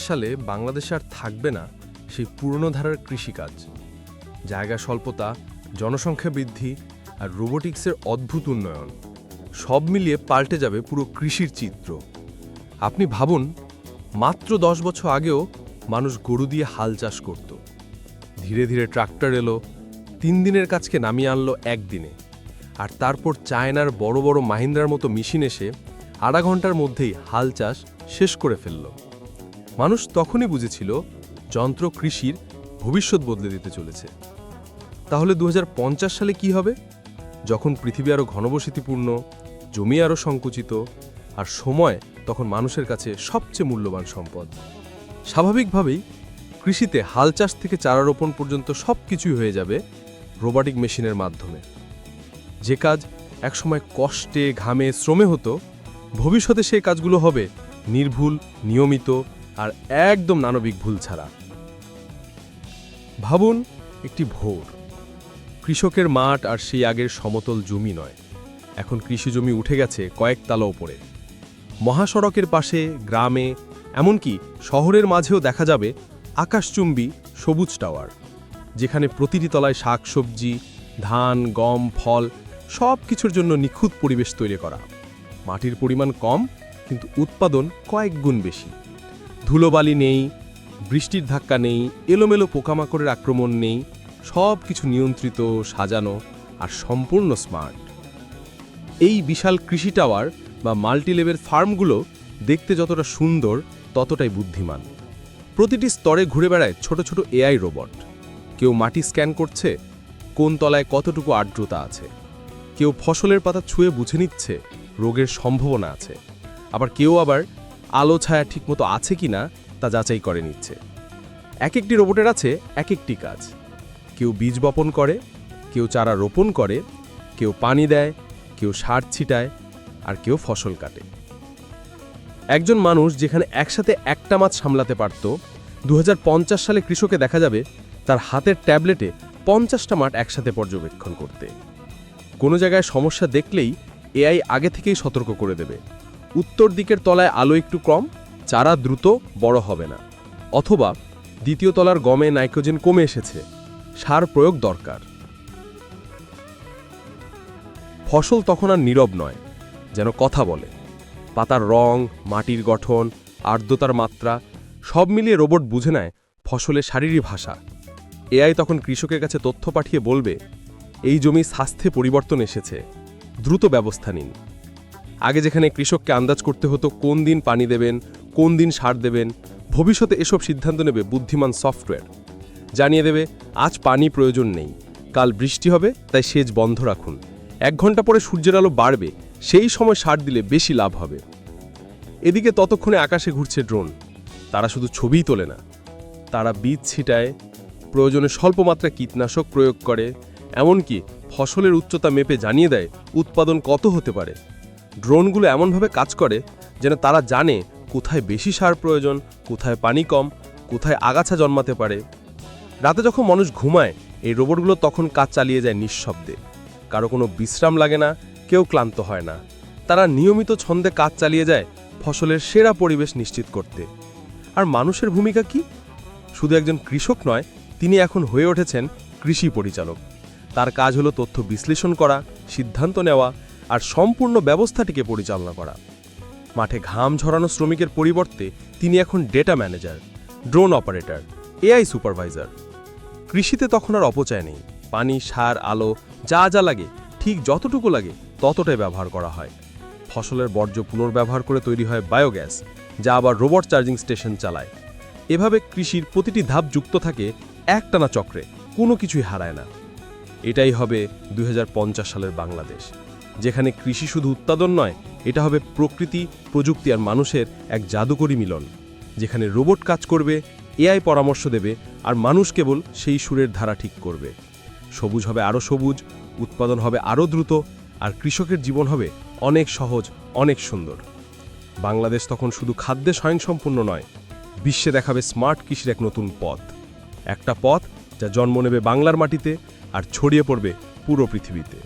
সালে বাংলাদেশে আর থাকবে না সেই পুরনো ধারার কৃষিকাজ। জায়গা স্বল্পতা, জনসংখ্যা বৃদ্ধি আর রোবোটিক্সের অদ্ভুত উন্নয়ন সব মিলিয়ে পাল্টে যাবে পুরো কৃষির চিত্র। আপনি ভাবুন, মাত্র 10 বছর আগেও মানুষ গরু দিয়ে হাল চাষ করত। ধীরে ধীরে ট্রাক্টর এলো, 3 দিনের কাজকে নামিয়ে আনলো 1 দিনে। আর তারপর চায়নার বড় বড় মাহিন্দ্রার মতো মেশিন এসে আধা ঘন্টার মধ্যেই হাল চাষ শেষ করে ফেলল। মানুষ তখনই বুঝেছিল যন্ত্র কৃষির ভবিষ্যৎ বদলে দিতে চলেছে। তাহলে 2050 সালে কি হবে, যখন পৃথিবী আরও ঘনবসতিপূর্ণ, জমি আরও সংকুচিত, আর সময় তখন মানুষের কাছে সবচেয়ে মূল্যবান সম্পদ? স্বাভাবিকভাবেই কৃষিতে হাল চাষ থেকে চারা রোপণ পর্যন্ত সব কিছুই হয়ে যাবে রোবোটিক মেশিনের মাধ্যমে। যে কাজ একসময় কষ্টে, ঘামে, শ্রমে হতো, ভবিষ্যতে সেই কাজগুলো হবে নির্ভুল, নিয়মিত আর একদম মানবিক ভুল ছাড়া। ভাবুন, একটি ভোর, কৃষকের মাঠ আর সেই আগের সমতল জমি নয়, এখন কৃষি জমি উঠে গেছে কয়েক তালা ওপরে। মহাসড়কের পাশে, গ্রামে, এমনকি শহরের মাঝেও দেখা যাবে আকাশচুম্বী সবুজ টাওয়ার, যেখানে প্রতিটি তলায় শাকসবজি, ধান, গম, ফল সব কিছুর জন্য নিখুঁত পরিবেশ তৈরি করা। মাটির পরিমাণ কম, কিন্তু উৎপাদন কয়েক গুণ বেশি। ধুলোবালি নেই, বৃষ্টির ধাক্কা নেই, এলোমেলো পোকামাকড়ের আক্রমণ নেই, সব কিছু নিয়ন্ত্রিত, সাজানো আর সম্পূর্ণ স্মার্ট। এই বিশাল কৃষি টাওয়ার বা মাল্টিলেভেল ফার্মগুলো দেখতে যতটা সুন্দর, ততটাই বুদ্ধিমান। প্রতিটি স্তরে ঘুরে বেড়ায় ছোট ছোট এআই রোবট। কেউ মাটি স্ক্যান করছে কোন তলায় কতটুকু আর্দ্রতা আছে, কেউ ফসলের পাতা ছুঁয়ে বুঝে নিচ্ছে রোগের সম্ভাবনা আছে, আবার কেউ আলো ছায়া ঠিকমতো আছে কিনা তা যাচাই করে নিচ্ছে। এক একটি রোবটের আছে এক একটি কাজ। কেউ বীজ বপন করে, কেউ চারা রোপণ করে, কেউ পানি দেয়, কেউ সার ছিটায়, আর কেউ ফসল কাটে। একজন মানুষ যেখানে একসাথে একটা মাছ সামলাতে পারত, 2050 সালে কৃষকে দেখা যাবে তার হাতের ট্যাবলেটে 50টা মাঠ একসাথে পর্যবেক্ষণ করতে। কোনো জায়গায় সমস্যা দেখলেই এআই আগে থেকেই সতর্ক করে দেবে। উত্তর দিকের তলায় আলো একটু কম, চারা দ্রুত বড় হবে না, অথবা দ্বিতীয় তলার গমে নাইট্রোজেন কমে এসেছে, সার প্রয়োগ দরকার। ফসল তখন আর নীরব নয়, যেন কথা বলে। পাতার রং, মাটির গঠন, আর্দ্রতার মাত্রা সব মিলিয়ে রোবট বুঝে নেয় ফসলের শারীরিক ভাষা। এআই তখন কৃষকের কাছে তথ্য পাঠিয়ে বলবে, এই জমি স্বাস্থ্যে পরিবর্তন এসেছে, দ্রুত ব্যবস্থা নিন। আগে যেখানে কৃষককে আন্দাজ করতে হতো কোন দিন পানি দেবেন, কোন দিন সার দেবেন, ভবিষ্যতে এসব সিদ্ধান্ত নেবে বুদ্ধিমান সফটওয়্যার। জানিয়ে দেবে, আজ পানি প্রয়োজন নেই, কাল বৃষ্টি হবে, তাই সেচ বন্ধ রাখুন। 1 ঘন্টা পরে সূর্যের আলো বাড়বে, সেই সময় সার দিলে বেশি লাভ হবে। এদিকে ততক্ষণে আকাশে ঘুরছে ড্রোন। তারা শুধু ছবিই তোলে না, তারা বীজ ছিটায়, প্রয়োজনে স্বল্প মাত্রা কীটনাশক প্রয়োগ করে, এমনকি ফসলের উচ্চতা মেপে জানিয়ে দেয় উৎপাদন কত হতে পারে। ড্রোনগুলো এমনভাবে কাজ করে যেন তারা জানে কোথায় বেশি সার প্রয়োজন, কোথায় পানি কম, কোথায় আগাছা জন্মাতে পারে। রাতে যখন মানুষ ঘুমায়, এই রোবটগুলো তখন কাজ চালিয়ে যায় নিঃশব্দে। কারো কোনো বিশ্রাম লাগে না, কেউ ক্লান্ত হয় না। তারা নিয়মিত ছন্দে কাজ চালিয়ে যায় ফসলের সেরা পরিবেশ নিশ্চিত করতে। আর মানুষের ভূমিকা কি? শুধু একজন কৃষক নয়, তিনি এখন হয়ে উঠেছেন কৃষি পরিচালক। তার কাজ হলো তথ্য বিশ্লেষণ করা, সিদ্ধান্ত নেওয়া আর সম্পূর্ণ ব্যবস্থাটিকে পরিচালনা করা। মাঠে ঘাম ঝরানো শ্রমিকের পরিবর্তে তিনি এখন data manager, drone operator, AI supervisor. কৃষিতে তখন আর অপচয় নেই। পানি, সার, আলো যা যা লাগে, ঠিক যতটুকু লাগে ততটাই ব্যবহার করা হয়। ফসলের বর্জ্য পুনর্ব্যবহার করে তৈরি হয় বায়োগ্যাস, যা আবার রোবট চার্জিং স্টেশন চালায়। এভাবে কৃষির প্রতিটি ধাপ যুক্ত থাকে একটানা চক্রে, কোনো কিছুই হারায় না। এটাই হবে 2050 সালের বাংলাদেশ, যেখানে কৃষি শুধু উৎপাদন নয়, এটা হবে প্রকৃতি, প্রযুক্তি আর মানুষের এক জাদুকরী মিলন, যেখানে রোবট কাজ করবে, এআই পরামর্শ দেবে, আর মানুষ কেবল সেই সুরের ধারা ঠিক করবে। সবুজ হবে আরও সবুজ, উৎপাদন হবে আরও দ্রুত, আর কৃষকের জীবন হবে অনেক সহজ, অনেক সুন্দর। বাংলাদেশ তখন শুধু খাদ্যে স্বয়ংসম্পূর্ণ নয়, বিশ্বে দেখাবে স্মার্ট কৃষির এক নতুন পথ। একটা পথ যা জন্ম নেবে বাংলার মাটিতে আর ছড়িয়ে পড়বে পুরো পৃথিবীতে।